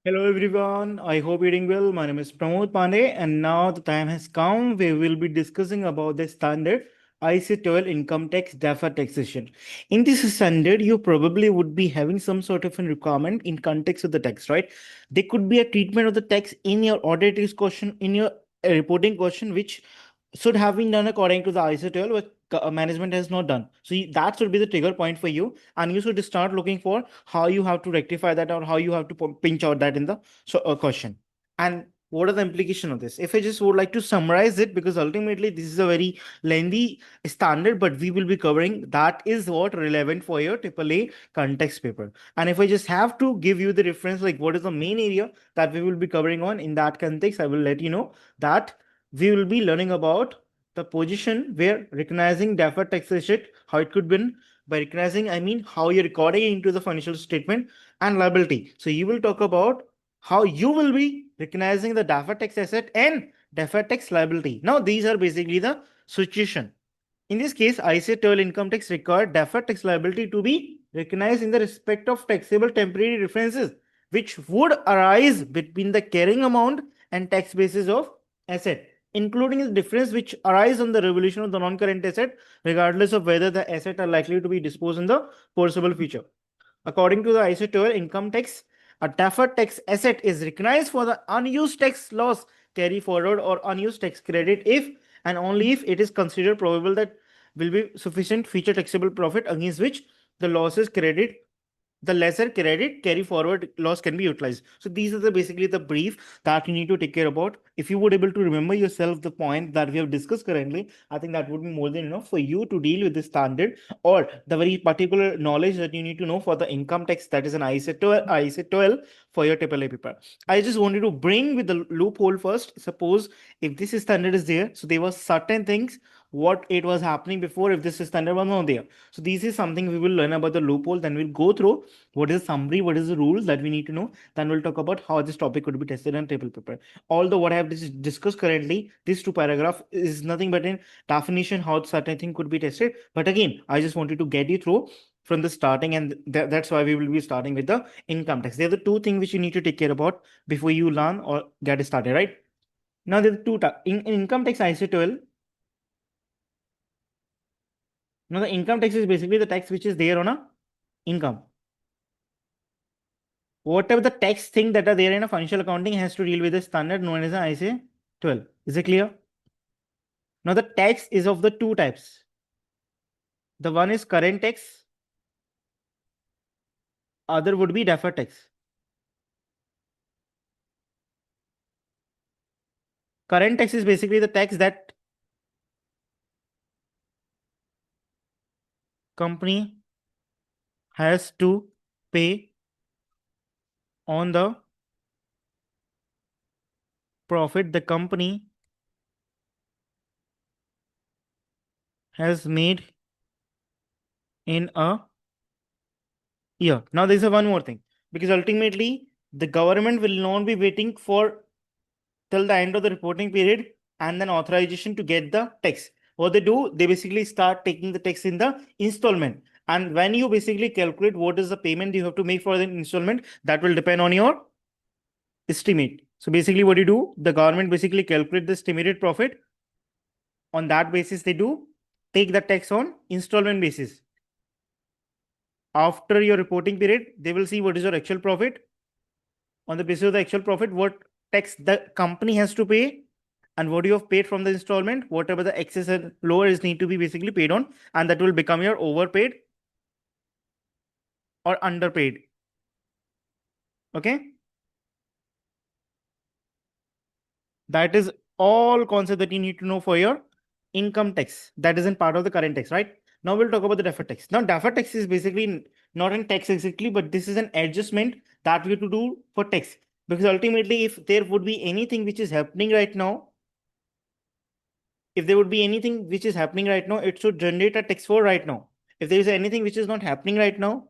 Hello everyone, I hope you're doing well. My name is Pramod Pandey, and now the time has come where we'll be discussing about the standard ICA 12 income tax deferred taxation. In this standard, you probably would be having some sort of a requirement in context of the tax, right? There could be a treatment of the tax in your audit risk question, in your reporting question, which should have been done according to the ICA 12, but management has not done. So that should be the trigger point for you, and you should start looking for how you have to rectify that or how you have to pinch out that in the question. And what are the implication of this? If I just would like to summarize it, because ultimately this is a very lengthy standard, but we will be covering that is what relevant for your AAA context paper. And if I just have to give you the reference, like what is the main area that we will be covering on in that context, I will let you know that we will be learning about the position where recognizing deferred tax asset, how it could be. By recognizing, I mean how you're recording it into the financial statement, and liability. So you will talk about how you will be recognizing the deferred tax asset and deferred tax liability. Now, these are basically the situation. In this case, ICA 12 income tax required deferred tax liability to be recognized in the respect of taxable temporary differences, which would arise between the carrying amount and tax basis of asset, including the difference which arise on the revaluation of the non-current asset, regardless of whether the asset are likely to be disposed in the foreseeable future. According to the ICA 12 income tax, a deferred tax asset is recognized for the unused tax loss carry forward or unused tax credit if and only if it is considered probable that will be sufficient future taxable profit against which the losses credit the lesser credit carry forward loss can be utilized. So these are basically the brief that you need to take care about. If you would able to remember yourself the point that we have discussed currently, I think that would be more than enough for you to deal with the standard or the very particular knowledge that you need to know for the income tax, that is an ICA 12 for your AAA paper. I just wanted to bring with the loophole first. Suppose if this standard is there, so there were certain things what it was happening before if this standard was not there. So this is something we will learn about the loophole. Then we'll go through what is the summary, what is the rules that we need to know. Then we'll talk about how this topic could be tested on table paper. Although what I have discussed currently, these two paragraph is nothing but a definition how certain thing could be tested. But again, I just wanted to get you through from the starting, and that's why we will be starting with the income tax. They're the two things which you need to take care about before you learn or get started, right? Now there are two in income tax ICA 12. Now the income tax is basically the tax which is there on a income. Whatever the tax thing that are there in a financial accounting has to deal with the standard known as ICA 12. Is it clear? Now the tax is of the two types. The one is current tax, other would be deferred tax. Current tax is basically the tax that company has to pay on the profit the company has made in a year. Now there's one more thing, because ultimately the government will not be waiting for till the end of the reporting period and then authorization to get the tax. What they do, they basically start taking the tax in the installment. And when you basically calculate what is the payment you have to make for the installment, that will depend on your estimate. So basically what you do, the government basically calculate the estimated profit. On that basis, they do take the tax on installment basis. After your reporting period, they will see what is your actual profit. On the basis of the actual profit, what tax the company has to pay and what you have paid from the installment, whatever the excess and lower is need to be basically paid on, and that will become your overpaid or underpaid. Okay. That is all concept that you need to know for your income tax. That isn't part of the current tax, right? Now we'll talk about the deferred tax. Now deferred tax is basically not in tax exactly, but this is an adjustment that we have to do for tax. Because ultimately, if there would be anything which is happening right now, if there would be anything which is happening right now, it should generate a tax for right now. If there is anything which is not happening right now,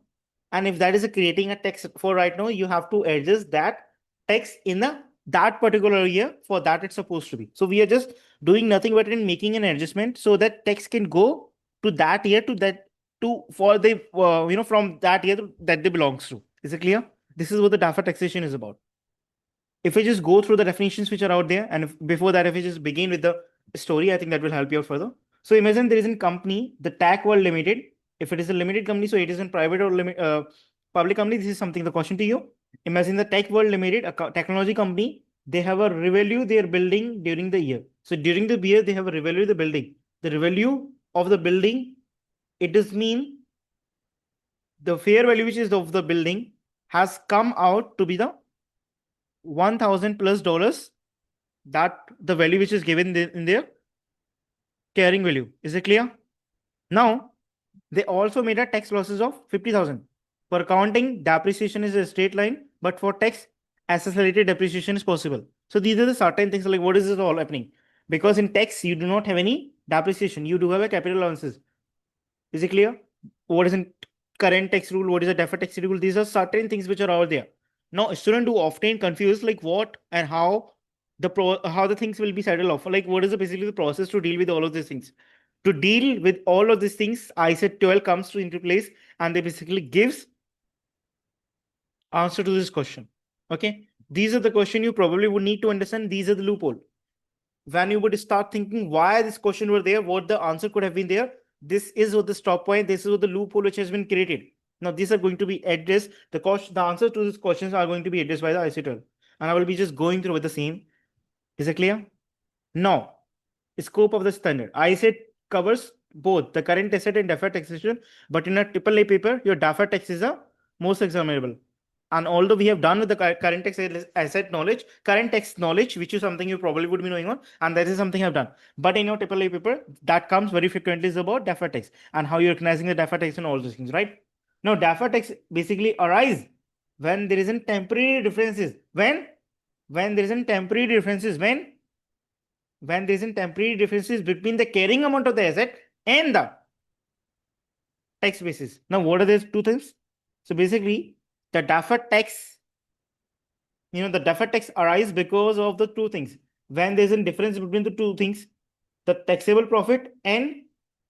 and if that is creating a tax for right now, you have to adjust that tax in that particular year for that it's supposed to be. So we are just doing nothing but in making an adjustment so that tax can go to that year to that to for the from that year that they belongs to. Is it clear? This is what the deferred taxation is about. if we just go through the definitions which are out there, and before that, if we just begin with the story, I think that will help you out further. So imagine there is a company, the Tech World Limited. If it is a limited company, so it is in private or public company. This is something the question to you. Imagine the Tech World Limited, a technology company. They have a revalue their building during the year. So during the year, they have a revalue the building. The revalue of the building, it does mean the fair value which is of the building has come out to be the $1,000+ that the value which is given in their carrying value. Is it clear? Now, they also made a tax losses of 50,000. For accounting, depreciation is a straight line, but for tax, accelerated depreciation is possible. So these are the certain things like what is this all happening? Because in tax, you do not have any depreciation. You do have a capital allowances. Is it clear? What is in current tax rule? What is a deferred tax rule? These are certain things which are out there. Now, a student do often confuse like what and how the things will be settled off. Like what is basically the process to deal with all of these things? To deal with all of these things, ICAT 12 comes into place and they basically gives answer to this question. Okay, these are the question you probably would need to understand. These are the loophole. When you would start thinking why this question were there, what the answer could have been there, this is what the stop point, this is what the loophole which has been created. Now these are going to be addressed. The answer to these questions are going to be addressed by the ICAT 12, and I will be just going through with the same. Is it clear? Now, scope of the standard. ICAT covers both the current asset and deferred taxation, but in a AAA paper, your deferred tax is the most examinable. And although we have done with the current tax asset knowledge, current tax knowledge, which is something you probably would be knowing on, and that is something I've done. But in your AAA paper, that comes very frequently is about deferred tax and how you're recognizing the deferred tax and all those things, right? Now, deferred tax basically arise when there isn't temporary differences. When there isn't temporary differences, when there isn't temporary differences between the carrying amount of the asset and the tax basis. Now, what are these two things? So basically, the deferred tax, the deferred tax arise because of the two things. When there's a difference between the two things, the taxable profit and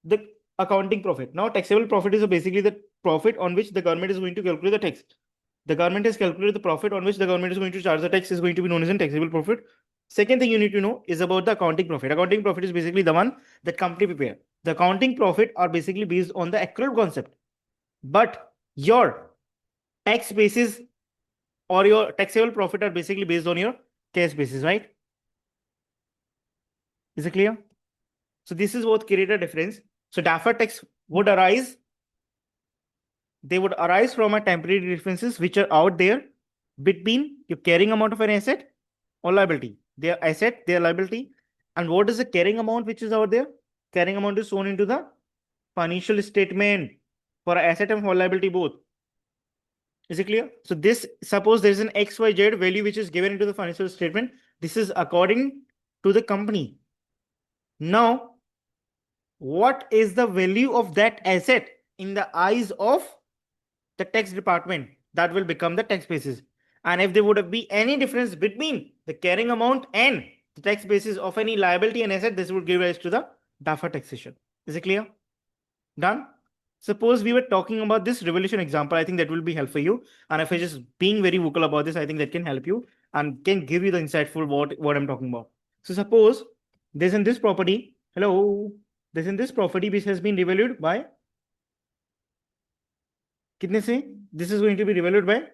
the accounting profit. Now, taxable profit is basically the profit on which the government is going to calculate the tax. The government has calculated the profit on which the government is going to charge the tax is going to be known as a taxable profit. Second thing you need to know is about the accounting profit. Accounting profit is basically the one that company prepare. The accounting profit are basically based on the accrual concept. But your tax basis or your taxable profit are basically based on your cash basis, right? Is it clear? So this is what create a difference. So deferred tax would arise. They would arise from a temporary differences which are out there between your carrying amount of an asset or liability. Their asset, their liability. And what is the carrying amount which is out there? Carrying amount is shown into the financial statement for asset and for liability both. Is it clear? So this, suppose there is an XYZ value which is given into the financial statement. This is according to the company. Now, what is the value of that asset in the eyes of the tax department? That will become the tax basis. And if there would be any difference between the carrying amount and the tax basis of any liability and asset, this would give rise to the deferred taxation. Is it clear? Done? Suppose we were talking about this revolution example. I think that will be helpful for you. And if I just being very vocal about this, I think that can help you and can give you the insightful what I'm talking about. So suppose there's in this property, there's in this property which has been revalued by, kitne se? This is going to be revalued by